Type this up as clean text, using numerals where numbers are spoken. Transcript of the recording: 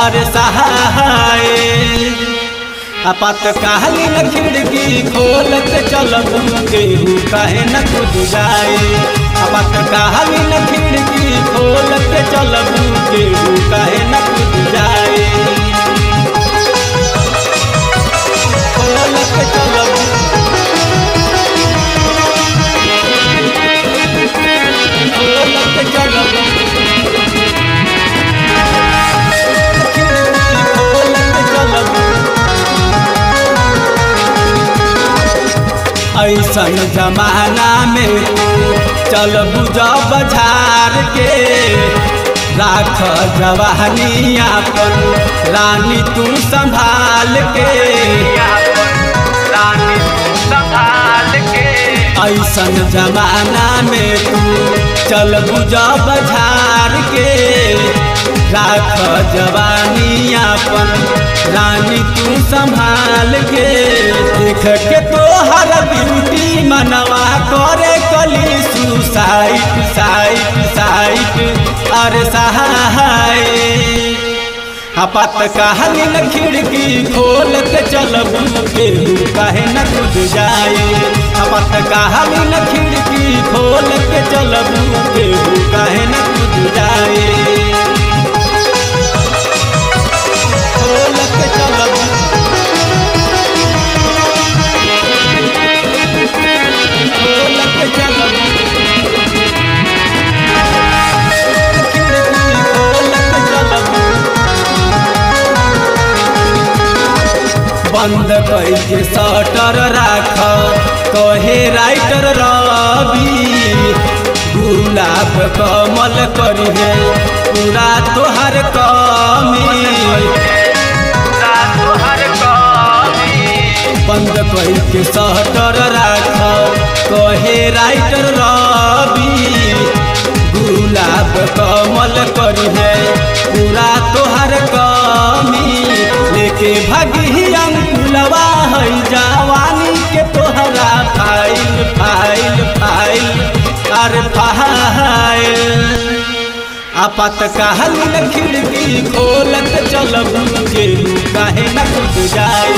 अरे सहाय आपातकालीन खिड़की खोलत चलब केहू काहे न कूद जाए। आपातकालीन खिड़की खोलत चलब केहू काहे न कूद जाए। खोलत चलब खोलत चलब ऐसन जमाना में चल बुझा बजार के राख जवानी अपन रानी तू संभाल के। रानी तू संभाल के ऐसन जमाना में तू चल बुझा बजार के राख जवानी अपन रानी तू संभाल के। देख के तो हर ब्यूटी मनवा करे कली सुसाइड साइड साइड अरे सहाय आपातकालीन खिड़की खोलत चलब केहू काहे न कूद जाए। आपातकालीन खिड़की खोलत चलब केहू काहे न कूद जाए। खोलत चलब खोलत चलब खिड़की खोलत चलब बंद करके शटर राख कहे राइटर रवि। गुलाब कमल करिहे पूरा तोहर कमी। बंद करके शटर राख कहे राइटर रवि। गुलाब कमल करिहे पूरा तोहर कमी। लेके भागी अंकुलवा है जवानी के तोहरा फाइल फाइल फाइल अरे फाइल आपातकालीन खिड़की खोलत चलब केहू काहे न कूद जाए।